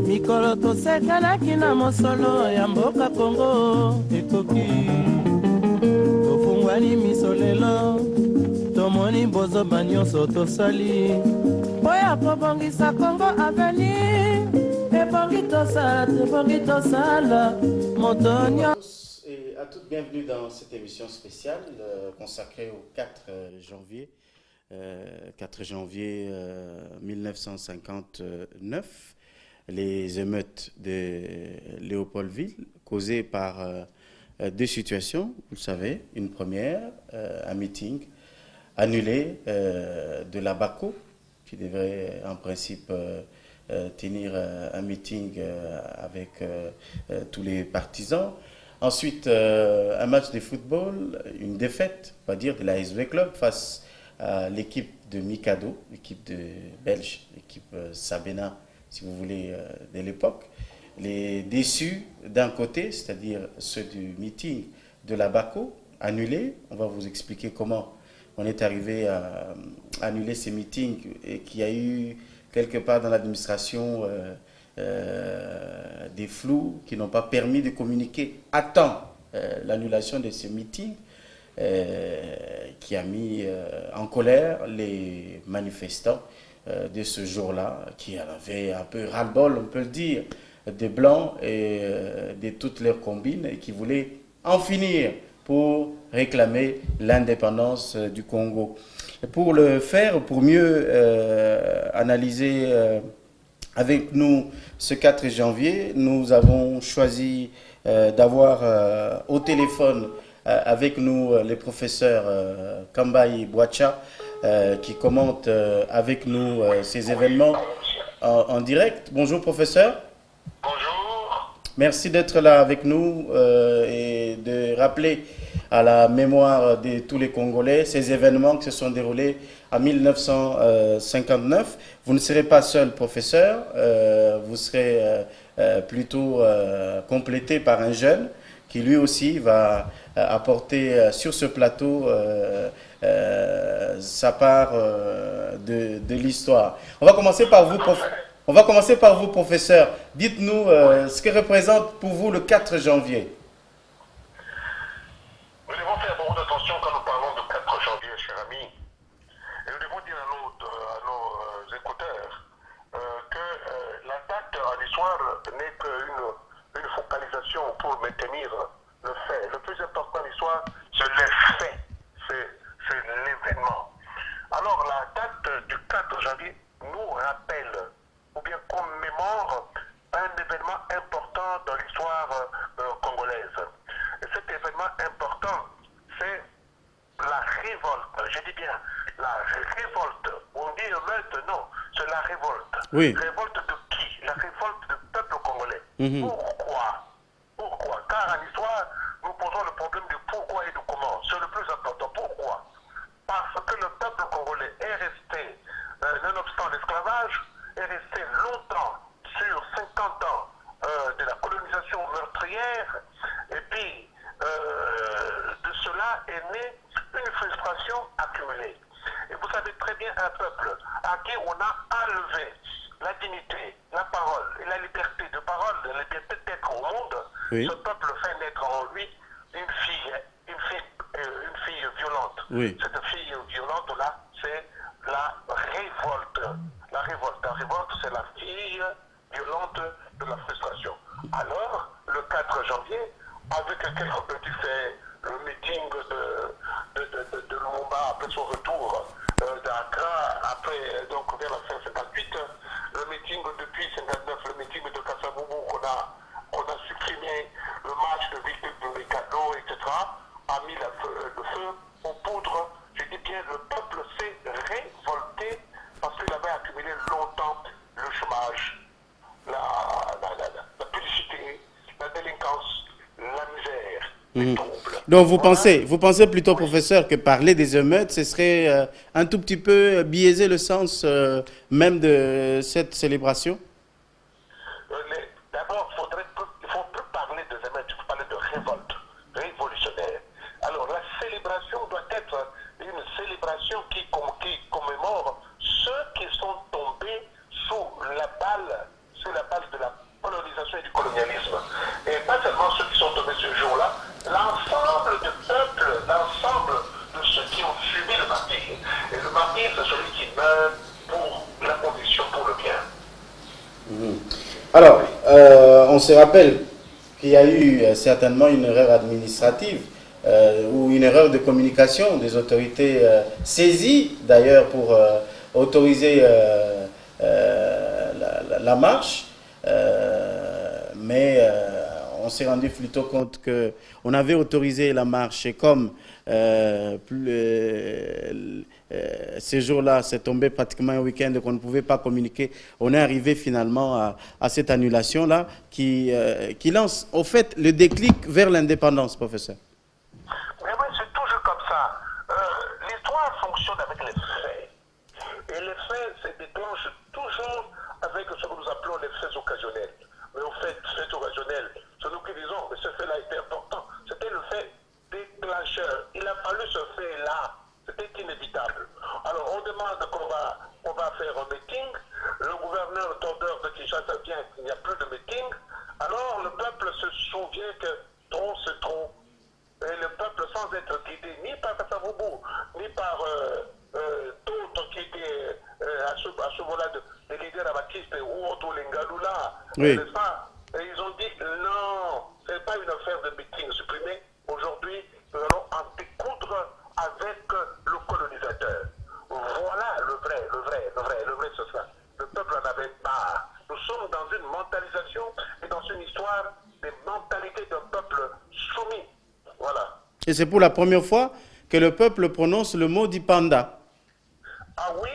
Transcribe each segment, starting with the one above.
mikolo tosekanaki na mosolo ya mboka Kongo ekoki tofungwani miso lelo tomoni bozoba nyonso tosali mpo ya kobongisa Kongo aveni ebongi tosala moto nyonso. Et à toutes, bienvenue dans cette émission spéciale consacrée au 4 janvier, 1959, les émeutes de Léopoldville causées par deux situations, vous le savez. Une première, un meeting annulé de la BACO, qui devrait en principe tenir un meeting avec tous les partisans. Ensuite, un match de football, une défaite, on va dire, de la SV Club face à l'équipe de Mikado, l'équipe de Belge, l'équipe Sabena, si vous voulez, de l'époque. Les déçus d'un côté, c'est-à-dire ceux du meeting de la BACO, annulés. On va vous expliquer comment on est arrivé à annuler ces meetings et qu'il y a eu quelque part dans l'administration des flous qui n'ont pas permis de communiquer à temps l'annulation de ce meeting qui a mis en colère les manifestants de ce jour-là, qui en avaient un peu ras-le-bol, on peut le dire, des Blancs et de toutes leurs combines, et qui voulaient en finir pour réclamer l'indépendance du Congo. Et pour le faire, pour mieux analyser avec nous ce 4 janvier, nous avons choisi d'avoir au téléphone avec nous le professeur Kambayi Bouacha qui commente avec nous ces événements en direct. Bonjour professeur. Bonjour. Merci d'être là avec nous et de rappeler à la mémoire de tous les Congolais ces événements qui se sont déroulés en 1959. Vous ne serez pas seul, professeur, vous serez plutôt complété par un jeune qui lui aussi va apporter sur ce plateau sa part de l'histoire. On va commencer par vous, professeur. Dites-nous ce que représente pour vous le 4 janvier. Nous devons faire beaucoup d'attention quand nous parlons de 4 janvier, chers amis. Et nous devons dire à nos écouteurs que la date en histoire n'est qu'une focalisation pour maintenir le fait. Le plus important en histoire, c'est le fait, c'est l'événement. Alors la date du 4 janvier nous rappelle ou bien commémore un événement important dans l'histoire congolaise. Et cet événement important, c'est la révolte. Je dis bien la révolte. On dit émeute, non, c'est la révolte. Oui. Révolte de qui? La révolte du peuple congolais. Pourquoi? Car en histoire, nous posons le problème du pourquoi et du comment. C'est le plus important. Pourquoi? Parce que le peuple congolais est resté, nonobstant l'esclavage, est resté longtemps, sur 50 ans de la colonisation meurtrière, et puis de cela est née une frustration accumulée. Et vous savez très bien un peuple à qui on a enlevé la dignité, la parole et la liberté de parole, la liberté d'être au monde, oui. Ce peuple fait naître en lui une fille violente. Oui. Cette fille violente-là, c'est la révolte. La révolte, c'est la fille violente de la frustration. Alors, le 4 janvier, avec quelques petits faits, le meeting de Lumumba après son retour d'Accra, après, donc vers la fin 58, le meeting depuis 59, le meeting de Kassaboubou qu'on a supprimé, le match de Victor de Mikado, etc., a mis le feu aux poudres. Je dis bien, le peuple s'est révolté parce qu'il avait accumulé longtemps le chômage, la publicité, la délinquance, la misère, les troubles. Donc vous pensez plutôt, professeur, que parler des émeutes, ce serait un tout petit peu biaiser le sens même de cette célébration? D'abord, il ne faut plus parler des émeutes, il faut parler de révolte, révolutionnaire. Alors la célébration doit être une célébration qui commémore ceux qui sont Alors, on se rappelle qu'il y a eu certainement une erreur administrative ou une erreur de communication des autorités saisies d'ailleurs pour autoriser la marche, mais on s'est rendu plutôt compte qu'on avait autorisé la marche et comme ces jours-là, c'est tombé pratiquement un week-end qu'on ne pouvait pas communiquer. On est arrivé finalement à cette annulation-là qui lance au fait le déclic vers l'indépendance, professeur. Mais oui, c'est toujours comme ça. L'histoire fonctionne avec les faits. Et les faits se déclenchent toujours avec ce que nous appelons les faits occasionnels. Mais au fait, faits occasionnels, c'est nous qui disons, mais ce fait-là était important. C'était le fait déclencheur. Il a fallu ce fait-là. C'était inévitable. Alors, on demande qu'on va faire un meeting. Le gouverneur tordeur de Kinshasa vient, il n'y a plus de meeting. Alors, le peuple se souvient que trop c'est trop. Et le peuple, sans être guidé ni par Kassavoubou, ni par d'autres qui étaient à ce moment-là des leaders abatistes ou Otto Lengalula, oui. N'est-ce pas? Et ils ont dit non, ce n'est pas une affaire de meeting supprimé. Aujourd'hui, nous allons en découdre avec le colonisateur. Voilà le vrai, c'est ça. Le peuple en avait marre. Nous sommes dans une mentalisation et dans une histoire des mentalités d'un peuple soumis. Voilà. Et c'est pour la première fois que le peuple prononce le mot d'Ipanda. Ah oui,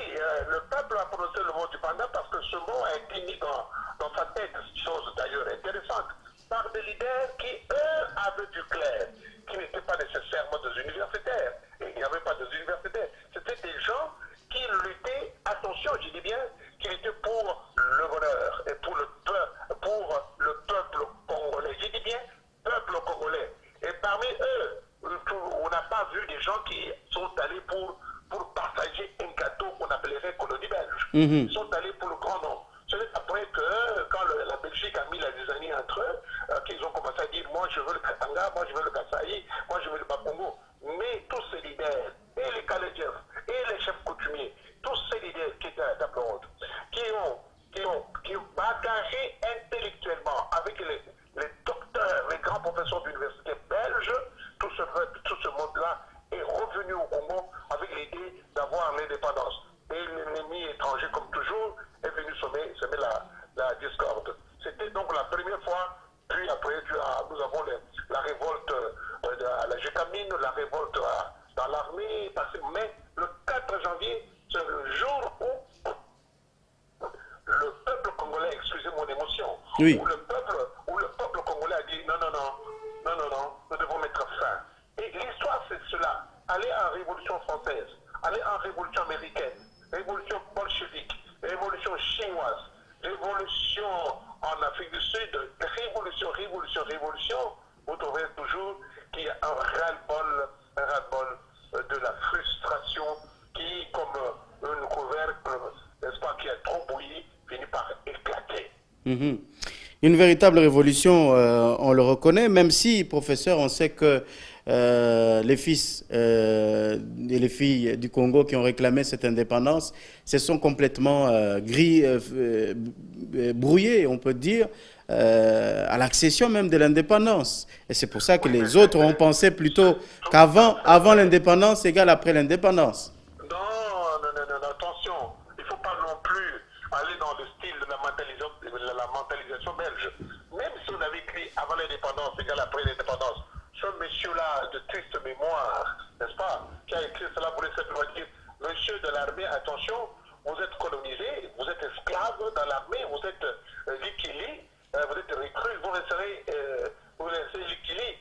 le peuple a prononcé le mot d'Ipanda parce que ce mot a été mis dans sa tête, chose d'ailleurs intéressante, par des leaders qui, eux, avaient du clair, qui n'étaient pas nécessairement des universitaires. Et il n'y avait pas des universitaires. C'était des gens qui luttaient, attention, je dis bien, qui étaient pour le bonheur et pour le peuple congolais. Je dis bien, peuple congolais. Et parmi eux, on n'a pas vu des gens qui sont allés pour partager un gâteau qu'on appellerait colonie belge. Ils sont allés pour le grand nom. C'est après que, quand la Belgique a mis la zizanie entre eux, qu'ils ont commencé à dire, moi je veux le Katanga, moi je veux le Kasaï, moi je veux le Bakongo. Mais tous ces leaders, et les Kaledjef, et les chefs coutumiers, tous ces leaders qui étaient à table ronde, qui ont bagarré intellectuellement avec les docteurs, les grands professeurs d'université belges, tout ce monde-là est revenu au Congo avec l'idée d'avoir l'indépendance. Et l'ennemi étranger, comme toujours, est venu semer la discorde. C'était donc la première fois, puis après, nous avons la révolte à la Gécamine, la révolte dans l'armée, mais le 4 janvier, c'est le jour où le peuple congolais, excusez mon émotion, oui. où le peuple congolais a dit non, nous devons mettre fin. Et l'histoire, c'est cela. Aller en révolution française, aller en révolution américaine, révolution bolchevique, révolution chinoise, révolution en Afrique du Sud, révolution, vous trouverez toujours qu'il y a un ras-le-bol de la frustration qui, comme un couvercle, n'est-ce pas, qui a trop bouilli, finit par éclater. Une véritable révolution, on le reconnaît, même si, professeur, on sait que les fils et les filles du Congo qui ont réclamé cette indépendance se sont complètement brouillés, on peut dire, à l'accession même de l'indépendance. Et c'est pour ça que les autres ont pensé plutôt qu'avant l'indépendance égale après l'indépendance. Non, attention, il ne faut pas non plus aller dans le style de la mentalisation belge. Même si on avait écrit avant l'indépendance égale après l'indépendance, ce monsieur-là de triste mémoire, n'est-ce pas, qui a écrit cela voulait simplement dire, monsieur de l'armée, attention, vous êtes colonisé, vous êtes esclave dans l'armée, vous êtes liquili, vous êtes recrue, vous restez liquili.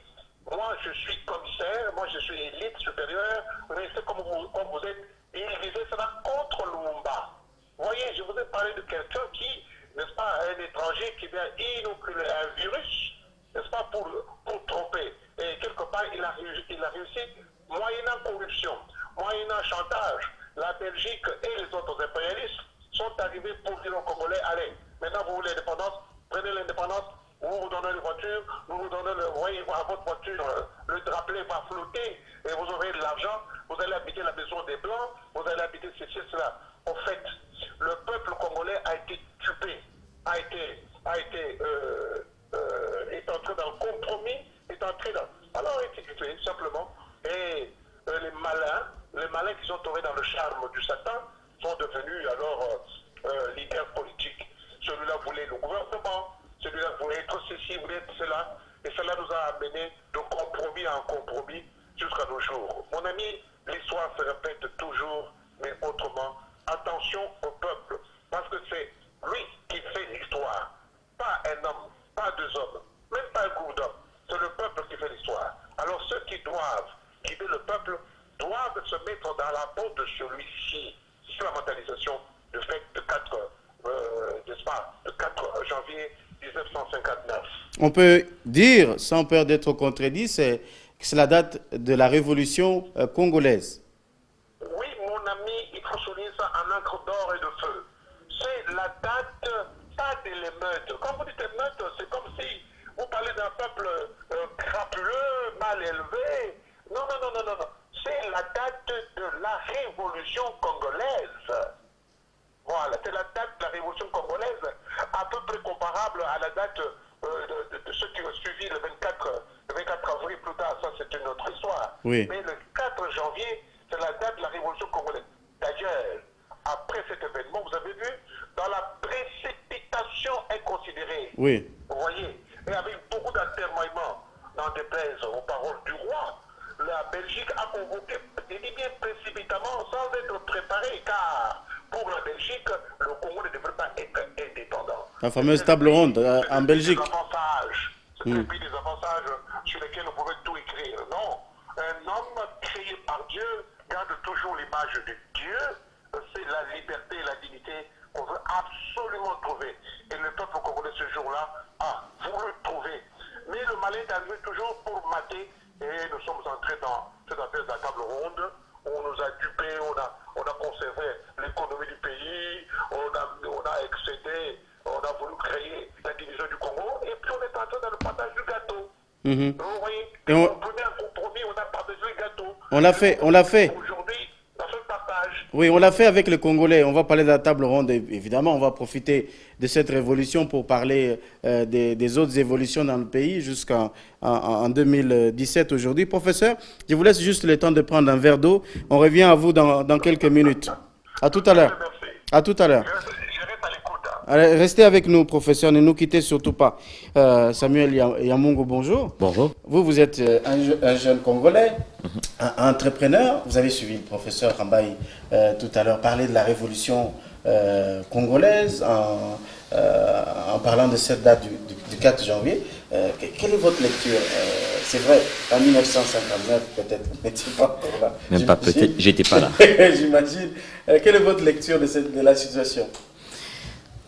Moi, je suis commissaire, moi, je suis élite supérieure, vous restez comme vous êtes. Et il disait cela contre Lumumba. Vous voyez, je vous ai parlé de quelqu'un qui, n'est-ce pas, un étranger qui vient inoculer un virus, n'est-ce pas, pour tromper. Et quelque part, il a réussi, moyennant corruption, moyennant chantage. La Belgique et les autres impérialistes sont arrivés pour dire aux Congolais, allez, maintenant vous voulez l'indépendance, prenez l'indépendance, vous donnez les voitures, vous donnez le, voyez, à votre voiture, le drapelet va flotter et vous aurez de l'argent, vous allez habiter la maison des Blancs, vous allez habiter ceci, cela. En fait, le peuple congolais a été dupé, a été est entré dans le compromis, est entré dans... Alors, tout simplement, et les malins qui sont tombés dans le charme du Satan sont devenus alors leaders politiques. Celui-là voulait le gouvernement, celui-là voulait être ceci, voulait être cela, et cela nous a amené de compromis en compromis jusqu'à nos jours. Mon ami, l'histoire se répète toujours, mais autrement. Attention au peuple, parce que c'est lui qui fait l'histoire, pas un homme, pas deux hommes, même pas un groupe d'hommes. C'est le peuple qui fait l'histoire. Alors ceux qui doivent guider le peuple doivent se mettre dans la peau de celui-ci. C'est la mentalisation du fait de 4 janvier 1959. On peut dire, sans peur d'être contredit, que c'est la date de la révolution congolaise. Oui, mon ami, il faut souligner ça en encre d'or et de feu. C'est la date, pas de l'émeute. Quand vous dites émeute, c'est comme si vous parlez d'un peuple crapuleux, mal élevé. Non. C'est la date de la révolution congolaise. Voilà, c'est la date de la révolution congolaise, à peu près comparable à la date de ceux qui ont suivi le 24 avril plus tard. Ça, c'est une autre histoire. Oui. Mais le 4 janvier, c'est la date de la révolution congolaise. D'ailleurs, après cet événement, vous avez vu, dans la précipitation inconsidérée, oui. Vous voyez, et avec beaucoup d'atermoiements, n'en déplaise aux paroles du roi, la Belgique a convoqué, il dit bien précipitamment, sans être préparé, car pour la Belgique, le Congo ne devrait pas être indépendant. La fameuse table ronde en Belgique. C'est le pays des avantages sur lesquels on pouvait tout écrire. Non, un homme créé par Dieu garde toujours l'image de Dieu. C'est la liberté et la dignité qu'on veut absolument trouver. Et le peuple congolais ce jour-là a voulu trouver. Mais le malin est arrivé toujours pour mater. Et nous sommes entrés dans cette affaire de la table ronde. On nous a dupés, on a conservé l'économie du pays, on a excédé, on a voulu créer la division du Congo, et puis on est entré dans le partage du gâteau. Vous voyez, on prenait un compromis, on a partagé le gâteau. On l'a fait. Aujourd'hui, dans ce partage. Oui, on l'a fait avec les Congolais. On va parler de la table ronde. Évidemment, on va profiter de cette révolution pour parler des autres évolutions dans le pays jusqu'en 2017 aujourd'hui. Professeur, je vous laisse juste le temps de prendre un verre d'eau. On revient à vous dans quelques minutes. À tout à l'heure. À tout à l'heure. Je reste à l'écoute. Allez, restez avec nous, professeur. Ne nous quittez surtout pas. Samuel Yamungu, bonjour. Bonjour. Vous êtes un jeune Congolais, un entrepreneur. Vous avez suivi le professeur Rambaye tout à l'heure parler de la révolution congolaise en parlant de cette date du 4 janvier. Quelle est votre lecture? C'est vrai, en 1959, peut-être, vous n'étiez pas encore là. Même pas peut-être, j'étais pas là. J'imagine. Quelle est votre lecture de la situation?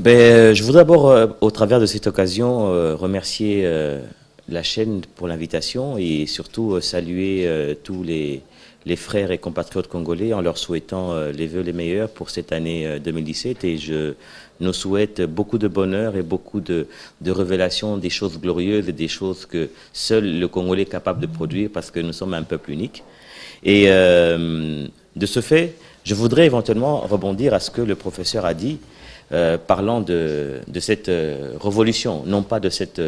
Je voudrais d'abord, au travers de cette occasion, remercier la chaîne pour l'invitation et surtout saluer tous les frères et compatriotes congolais en leur souhaitant les vœux les meilleurs pour cette année 2017. Et je nous souhaite beaucoup de bonheur et beaucoup de révélations, des choses glorieuses et des choses que seul le Congolais est capable de produire parce que nous sommes un peuple unique. Et de ce fait, je voudrais éventuellement rebondir à ce que le professeur a dit, parlant de cette révolution, non pas de cette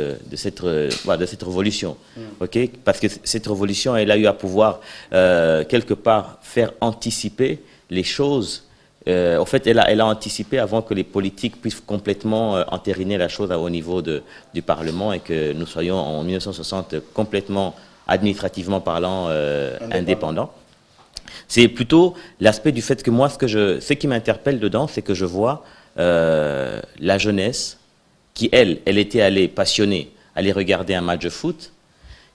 révolution, okay? Parce que cette révolution, elle a eu à pouvoir quelque part faire anticiper les choses. En fait, elle a anticipé avant que les politiques puissent complètement entériner la chose au niveau du Parlement et que nous soyons en 1960 complètement, administrativement parlant, indépendants. C'est plutôt l'aspect du fait que moi, ce qui m'interpelle dedans, c'est que je vois la jeunesse qui, elle était allée passionnée, aller regarder un match de foot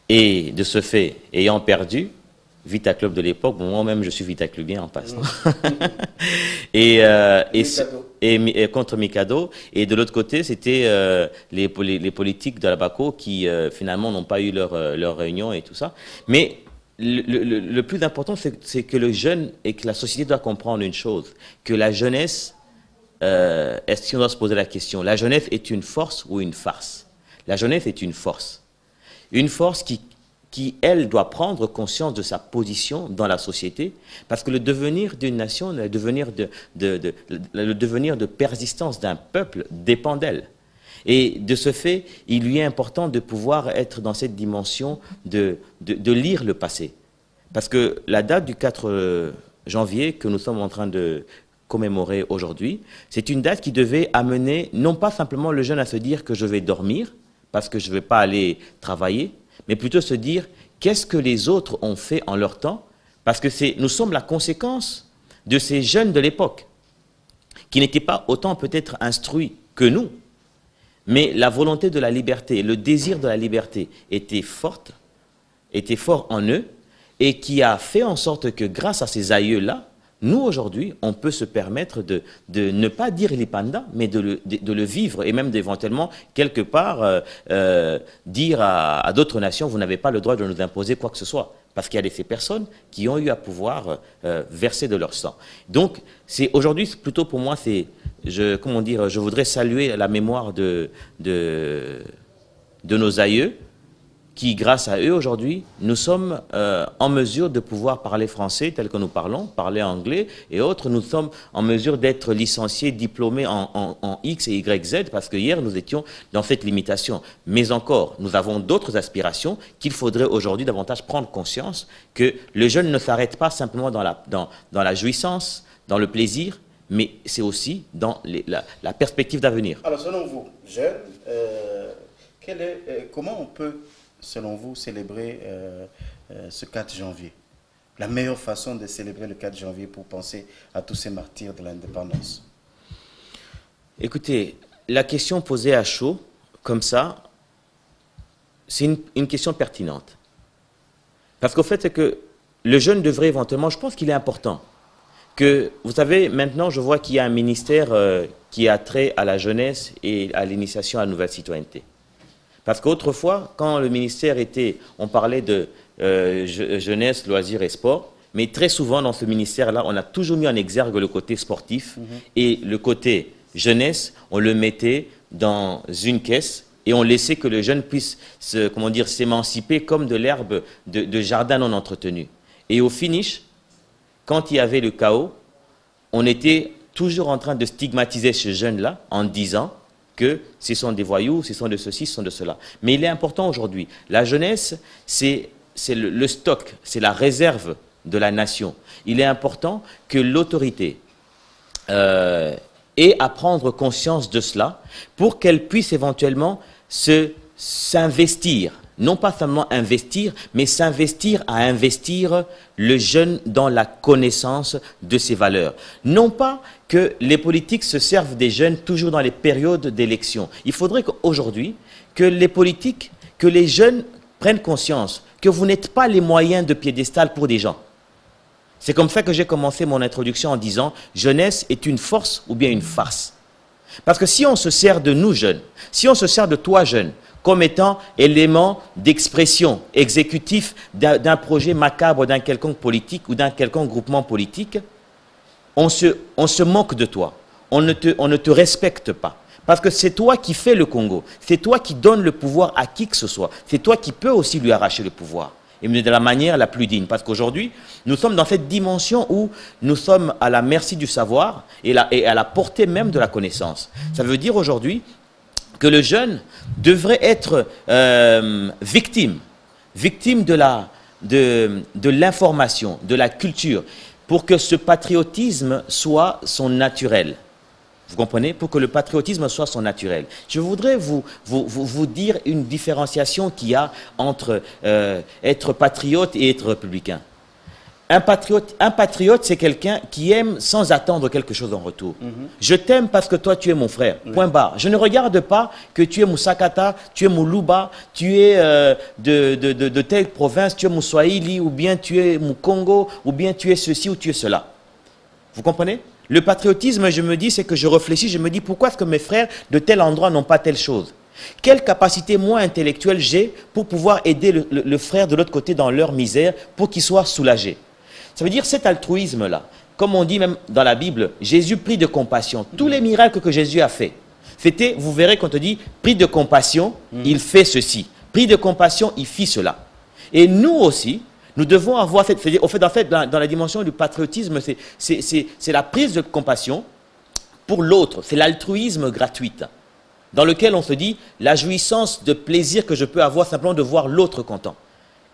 et de ce fait, ayant perdu, Vita Club de l'époque, bon, moi-même je suis Vita Clubien en passant, et contre Mikado, et de l'autre côté c'était les politiques de la BACO qui finalement n'ont pas eu leur réunion et tout ça, mais le plus important c'est que le jeune et que la société doit comprendre une chose, que la jeunesse, est-ce qu'on doit se poser la question, la jeunesse est une force ou une farce? La jeunesse est une force qui, elle, doit prendre conscience de sa position dans la société, parce que le devenir d'une nation, le devenir de persistance d'un peuple dépend d'elle. Et de ce fait, il lui est important de pouvoir être dans cette dimension de lire le passé. Parce que la date du 4 janvier que nous sommes en train de commémorer aujourd'hui, c'est une date qui devait amener non pas simplement le jeune à se dire que je vais dormir, parce que je ne vais pas aller travailler, mais plutôt se dire qu'est-ce que les autres ont fait en leur temps, parce que nous sommes la conséquence de ces jeunes de l'époque, qui n'étaient pas autant peut-être instruits que nous, mais la volonté de la liberté, le désir de la liberté était fort en eux, et qui a fait en sorte que grâce à ces aïeux-là, nous, aujourd'hui, on peut se permettre de ne pas dire l'Ipanda, mais de le vivre et même d'éventuellement, quelque part, dire à d'autres nations, vous n'avez pas le droit de nous imposer quoi que ce soit. Parce qu'il y a ces personnes qui ont eu à pouvoir verser de leur sang. Donc, aujourd'hui, plutôt pour moi, je voudrais saluer la mémoire de nos aïeux, qui, grâce à eux, aujourd'hui, nous sommes en mesure de pouvoir parler français tel que nous parlons, parler anglais et autres. Nous sommes en mesure d'être licenciés, diplômés en X et Y, Z, parce que hier, nous étions dans cette limitation. Mais encore, nous avons d'autres aspirations qu'il faudrait aujourd'hui davantage prendre conscience que le jeune ne s'arrête pas simplement dans la jouissance, dans le plaisir, mais c'est aussi dans la perspective d'avenir. Alors, selon vous, jeunes, comment on peut, selon vous, célébrer ce 4 janvier? La meilleure façon de célébrer le 4 janvier pour penser à tous ces martyrs de l'indépendance? Écoutez, la question posée à chaud, comme ça, c'est une question pertinente. Parce qu'au fait, c'est que le jeune devrait éventuellement, je pense qu'il est important, que, vous savez, maintenant, je vois qu'il y a un ministère qui a trait à la jeunesse et à l'initiation à la nouvelle citoyenneté. Parce qu'autrefois, quand le ministère on parlait de jeunesse, loisirs et sport, mais très souvent dans ce ministère-là, on a toujours mis en exergue le côté sportif et le côté jeunesse, on le mettait dans une caisse et on laissait que le jeune puisse s'émanciper comme de l'herbe de jardin non entretenu. Et au finish, quand il y avait le chaos, on était toujours en train de stigmatiser ce jeune-là en disant que ce sont des voyous, ce sont de ceci, ce sont de cela. Mais il est important aujourd'hui. La jeunesse, c'est le stock, c'est la réserve de la nation. Il est important que l'autorité ait à prendre conscience de cela pour qu'elle puisse éventuellement s'investir. Non pas seulement investir, mais s'investir à investir le jeune dans la connaissance de ses valeurs. Non pas que les politiques se servent des jeunes toujours dans les périodes d'élection. Il faudrait qu'aujourd'hui, que les politiques, que les jeunes prennent conscience que vous n'êtes pas les moyens de piédestal pour des gens. C'est comme ça que j'ai commencé mon introduction en disant « Jeunesse est une force ou bien une farce ». Parce que si on se sert de nous jeunes, si on se sert de toi jeune, comme étant élément d'expression exécutif d'un projet macabre d'un quelconque politique ou d'un quelconque groupement politique, on se moque de toi, on ne te respecte pas. Parce que c'est toi qui fais le Congo, c'est toi qui donnes le pouvoir à qui que ce soit, c'est toi qui peux aussi lui arracher le pouvoir. Et de la manière la plus digne. Parce qu'aujourd'hui, nous sommes dans cette dimension où nous sommes à la merci du savoir et à la portée même de la connaissance. Ça veut dire aujourd'hui que le jeune devrait être victime de l'information, de la culture, pour que ce patriotisme soit son naturel. Vous comprenez? Pour que le patriotisme soit son naturel. Je voudrais vous dire une différenciation qu'il y a entre être patriote et être républicain. Un patriote, c'est quelqu'un qui aime sans attendre quelque chose en retour. Je t'aime parce que toi, tu es mon frère. Point barre. Je ne regarde pas que tu es Moussakata, tu es Moulouba, tu es de telle province, tu es Mouswahili, ou bien tu es Moukongo, ou bien tu es ceci ou tu es cela. Vous comprenez? Le patriotisme, je me dis, c'est que je réfléchis, je me dis pourquoi est-ce que mes frères de tel endroit n'ont pas telle chose? Quelle capacité, moi, intellectuelle, j'ai pour pouvoir aider le frère de l'autre côté dans leur misère pour qu'il soit soulagé? Ça veut dire cet altruisme-là, comme on dit même dans la Bible, Jésus pris de compassion. Tous les miracles que Jésus a fait, c'était, vous verrez qu'on te dit, pris de compassion, il fait ceci. Pris de compassion, il fit cela. Et nous aussi, nous devons avoir cette... En fait, dans la dimension du patriotisme, c'est la prise de compassion pour l'autre. C'est l'altruisme gratuit. dans lequel on se dit la jouissance de plaisir que je peux avoir simplement de voir l'autre content.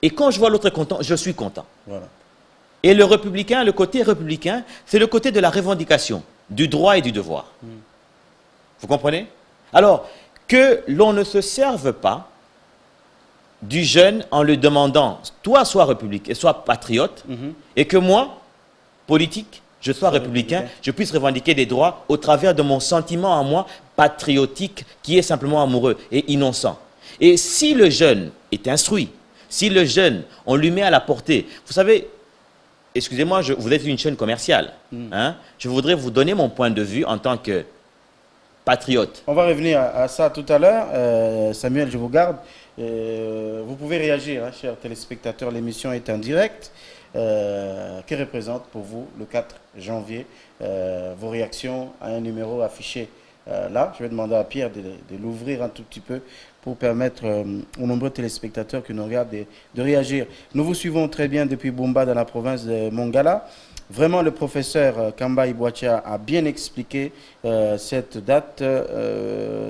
Et quand je vois l'autre content, je suis content. Voilà. Et le républicain, le côté républicain, c'est le côté de la revendication, du droit et du devoir. Vous comprenez? Alors, que l'on ne se serve pas du jeune en lui demandant, toi sois républicain, sois patriote, et que moi, politique, je sois républicain, je puisse revendiquer des droits au travers de mon sentiment à moi patriotique qui est simplement amoureux et innocent. Et si le jeune est instruit, si le jeune, on lui met à la portée, vous savez, excusez-moi, vous êtes une chaîne commerciale, hein, je voudrais vous donner mon point de vue en tant que patriote. On va revenir à ça tout à l'heure. Samuel, je vous garde. Vous pouvez réagir, hein, chers téléspectateurs, l'émission est en direct. Que représente pour vous le 4 janvier vos réactions à un numéro affiché là? Je vais demander à Pierre de l'ouvrir un tout petit peu pour permettre aux nombreux téléspectateurs qui nous regardent de réagir. Nous vous suivons très bien depuis Bumba dans la province de Mongala. Vraiment, le professeur Kamba Ibouatia a bien expliqué cette date.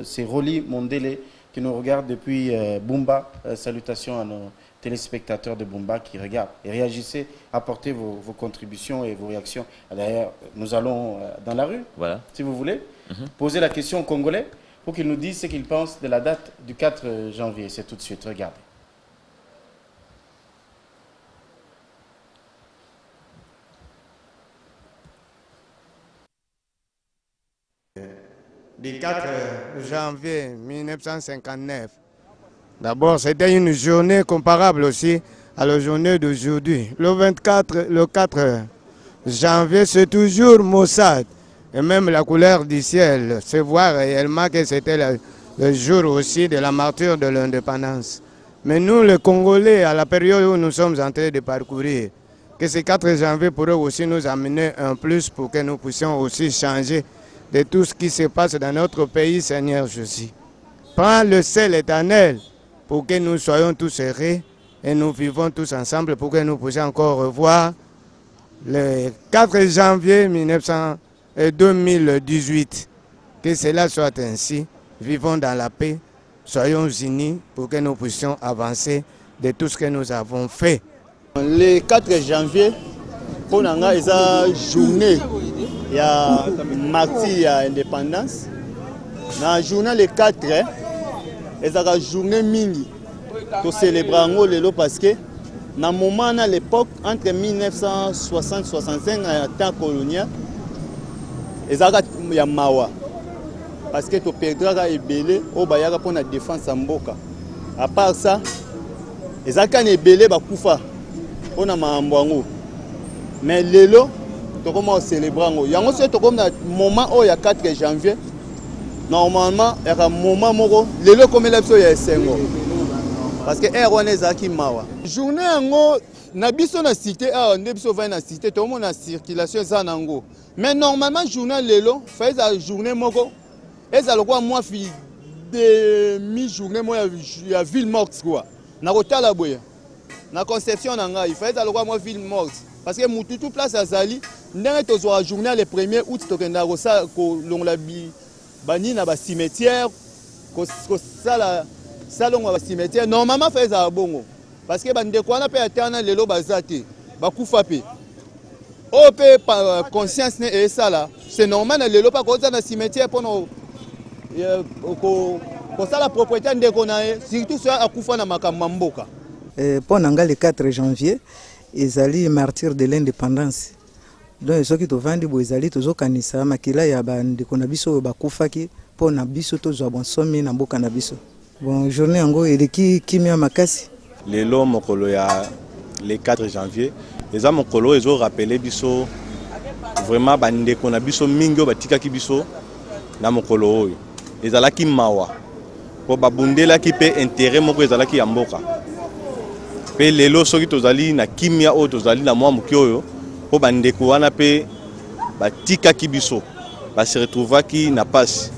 C'est Rolly Mondele qui nous regarde depuis Bumba. Salutations à nos téléspectateurs de Bumba qui regardent. Et réagissez, apportez vos contributions et vos réactions. D'ailleurs, nous allons dans la rue, voilà, si vous voulez, poser la question aux Congolais pour qu'ils nous disent ce qu'ils pensent de la date du 4 janvier. C'est tout de suite, regardez. Du 4 janvier 1959. D'abord, c'était une journée comparable aussi à la journée d'aujourd'hui. Le 4 janvier, c'est toujours Mossad. Et même la couleur du ciel, se voit réellement que c'était le jour aussi de la martyre de l'indépendance. Mais nous, les Congolais, à la période où nous sommes en train de parcourir, que ce 4 janvier pourrait aussi nous amener un plus pour que nous puissions aussi changer de tout ce qui se passe dans notre pays, Seigneur Jésus. Prends le ciel éternel pour que nous soyons tous heureux et nous vivons tous ensemble pour que nous puissions encore revoir le 4 janvier 2018. Que cela soit ainsi. Vivons dans la paix, soyons unis pour que nous puissions avancer de tout ce que nous avons fait. Le 4 janvier, pour nous, c'est une journée. Il y a martyr à l'indépendance. Dans la journée le 4, il y a une journée mini pour célébrer le parce que dans le moment, à l'époque, entre 1960 et 1965, dans le temps colonial, il y a Mawa. Parce que tu perdras les belés pour la défense de Mboka. À part ça, il y a des belés pour la Mamboango. Mais lelo, tu commences à célébrer. Il y a un moment où il y a 4 janvier. Normalement, il y a un moment où lelo comme il y a 5 ans. Parce que Erwan est Zaki Mawa. Journée en Nabiso na cité, Nabiso va na cité, tout le monde a circulation zanango. Mais normalement, journée lelo, fait la journée moko. Et ça le quoi moi fi demi-journée moi il y a ville morte quoi. Na kotala boya. Na conception nanga, il fait ça le quoi moi ville morte. Parce que mututu place azali, ndenge to la journée le 1er août to kenda ko ça ko longa bi bani na ba cimetière ko sala salon ba cimetière normalement fait ça bongo. Parce que bande ko na pe atana lelo bazate ba kufa pe. O pe par conscience ne et ça là, c'est normal lelo pas ko ça na cimetière pour la propriété de Konae, surtout sur Akoufa na Makamamboka. Pour le 4 janvier, ils allaient martyr de l'indépendance. Donc, ceux qui ont vendu, ils allaient tous au Kanisa, Makila, il y a des Konabiso, Bakufaki, pour Nabiso, tous au Bonsomi, Nambo Kanabiso. Bon, journée en gros, il est qui met à Makasi. Les lots, le 4 janvier, les hommes ils ont rappelé Biso, vraiment, Bande Konabiso, Mingo, Batika Kibiso, Namokolo. Les alaki mawa pour babundela qui peut intérêt moko ezalaki ya mboka pe lelo soki tozali na kimia o tozali na mwa mukioyo po bandeko wana pe batika kibiso ba se retrouvaki na passe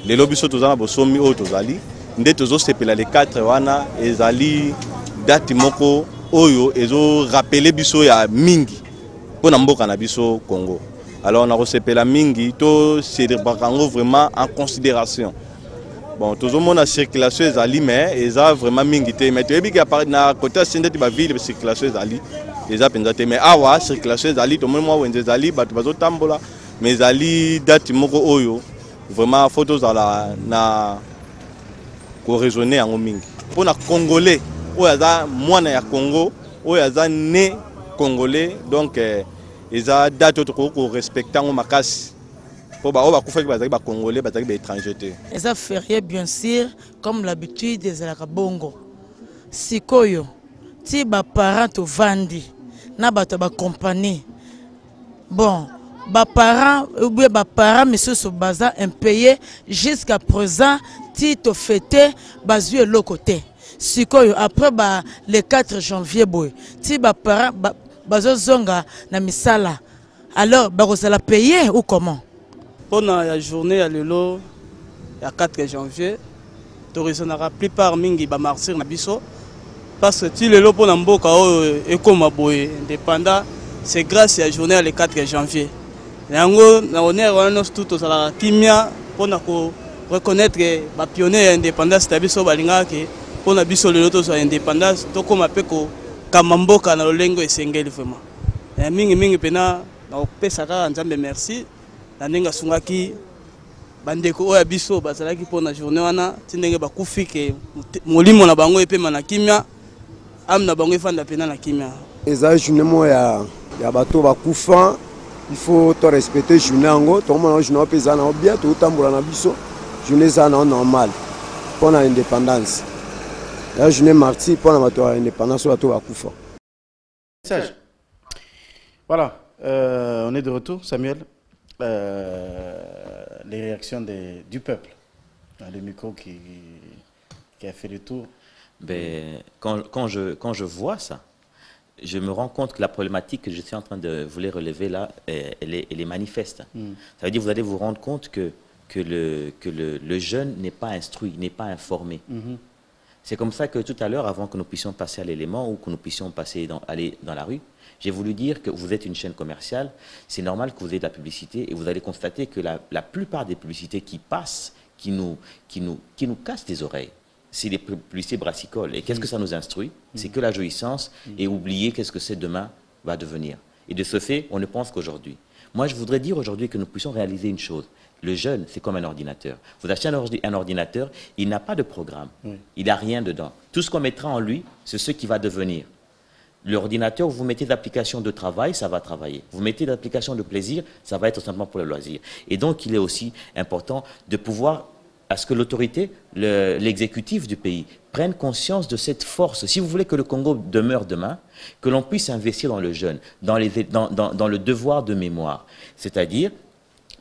lelo biso tozana bosomi o tozali nde tozo sepela le 4 wana ezali date moko oyo ezo rappeler biso ya mingi po na mboka na biso Congo. Alors on a reçu la mingi, tout c'est vraiment en considération. bon tout le monde a circulation ezali mais eza vraiment mingi te mais tu ebi ka par na côté ascendé ba ville circulation ezali eza penza te mais awa circulation ezali to moi wenze ezali bato bazo tambola mais ezali date moko oyo vraiment photos na ko raisonner yango mingi pour na congolais oyo aza mwana ya Congo oyo aza né congolais donc eza date to ko respecter ngo makasi. Pour les Congolais, les étrangers. C'est férié bien sûr, comme l'habitude des Alakabongo. Si koyo, si les parents te vendent, na ba compagnie. Bon, les parents ou bien les parents monsieur so baza impayé jusqu'à présent, si te fêté bazu le côté. Si koyo après le 4 janvier boy, si les parents bazo zonga na misala, alors ba la payer ou comment? Pendant la journée à l'élo, le 4 janvier, la plupart mingi ba martyr na biso parce que si l'élo pour n'amboka et comme indépendant, c'est grâce à la journée le 4 janvier. Yango na honneur on tout la kimia pour reconnaître que ba pionnier indépendance ta biso balinga ke pour na biso l'élo to indépendance to comme apeko kamamboka na lolengo esengeli vraiment. Mingi pena na opesaka nzambe merci. Nanenga sungaki bandeko oya biso bazalaki pona journée wana tindenge bakufi ke molimo na bango epema na kimia amna bango efanda pena na kimia eza journée moya ya bato bakufa il faut to respecter journée yango to mona journée pesa na bien to tambola na biso journée za na normal pona indépendance la journée martyr pona bato ya indépendance bato bakufa. Message. Voilà, on est de retour Samuel. Les réactions du peuple, le micro qui a fait le tour. Ben, quand je vois ça, je me rends compte que la problématique que je suis en train de vouloir relever là, elle est manifeste. Ça veut dire que vous allez vous rendre compte que le jeune n'est pas instruit, n'est pas informé. C'est comme ça que tout à l'heure, avant que nous puissions passer à l'élément ou que nous puissions aller dans la rue, j'ai voulu dire que vous êtes une chaîne commerciale, c'est normal que vous ayez de la publicité et vous allez constater que la plupart des publicités qui passent, qui nous cassent les oreilles, c'est des publicités brassicoles. Et qu'est-ce que ça nous instruit? C'est que la jouissance et oublier qu'est-ce que c'est demain va devenir. Et de ce fait, on ne pense qu'aujourd'hui. Moi, je voudrais dire aujourd'hui que nous puissions réaliser une chose. Le jeune, c'est comme un ordinateur. Vous achetez un ordinateur, il n'a pas de programme. Il n'a rien dedans. Tout ce qu'on mettra en lui, c'est ce qui va devenir. L'ordinateur, vous mettez d'applications de travail, ça va travailler. Vous mettez d'applications de plaisir, ça va être simplement pour le loisir. Et donc, il est aussi important de pouvoir, à ce que l'autorité, l'exécutif du pays, prenne conscience de cette force. Si vous voulez que le Congo demeure demain, que l'on puisse investir dans le jeune, dans le devoir de mémoire. C'est-à-dire,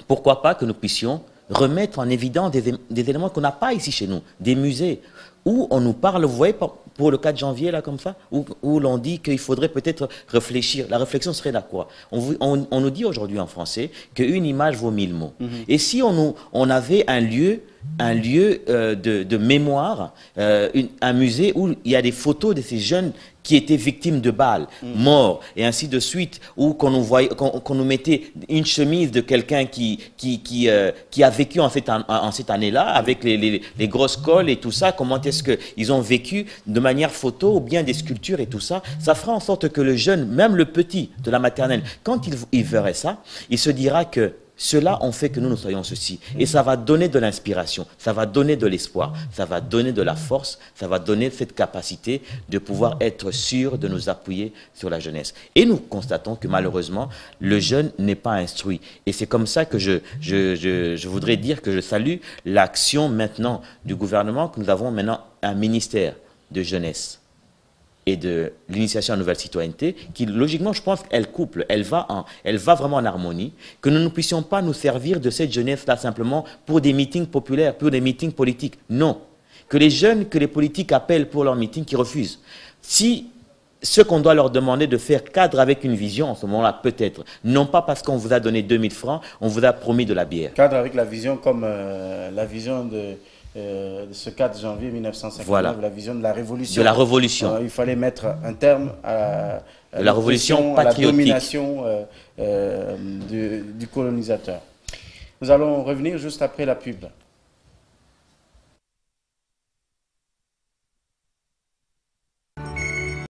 pourquoi pas que nous puissions remettre en évidence des éléments qu'on n'a pas ici chez nous, des musées, où on nous parle, vous voyez, pour le 4 janvier, là, comme ça, où l'on dit qu'il faudrait peut-être réfléchir. La réflexion serait là quoi? On nous dit aujourd'hui en français qu'une image vaut 1000 mots. Et si on avait un lieu de mémoire, un musée où il y a des photos de ces jeunes qui étaient victimes de balles, morts, et ainsi de suite, où qu'on nous mettait une chemise de quelqu'un qui a vécu en cette année-là, avec les grosses colles et tout ça, comment est-ce qu'ils ont vécu de manière photo, ou bien des sculptures et tout ça, ça fera en sorte que le jeune, même le petit de la maternelle, quand il verrait ça, il se dira que cela ont fait que nous soyons ceci. Et ça va donner de l'inspiration, ça va donner de l'espoir, ça va donner de la force, ça va donner cette capacité de pouvoir être sûr de nous appuyer sur la jeunesse. Et nous constatons que malheureusement, le jeune n'est pas instruit. Et c'est comme ça que je voudrais dire que je salue l'action maintenant du gouvernement, que nous avons maintenant un ministère de jeunesse et de l'initiation à la nouvelle citoyenneté, qui logiquement, je pense qu'elle couple, elle va vraiment en harmonie, que nous ne puissions pas nous servir de cette jeunesse-là simplement pour des meetings populaires, pour des meetings politiques. Non. Que les jeunes, que les politiques appellent pour leurs meetings, qui refusent. Si ce qu'on doit leur demander de faire cadre avec une vision, en ce moment-là, peut-être, non pas parce qu'on vous a donné 2000 francs, on vous a promis de la bière. Cadre avec la vision comme la vision de ce 4 janvier 1959, voilà. La vision de la révolution. De la révolution. Il fallait mettre un terme à la révolution patriotique, à la domination du colonisateur. Nous allons revenir juste après la pub.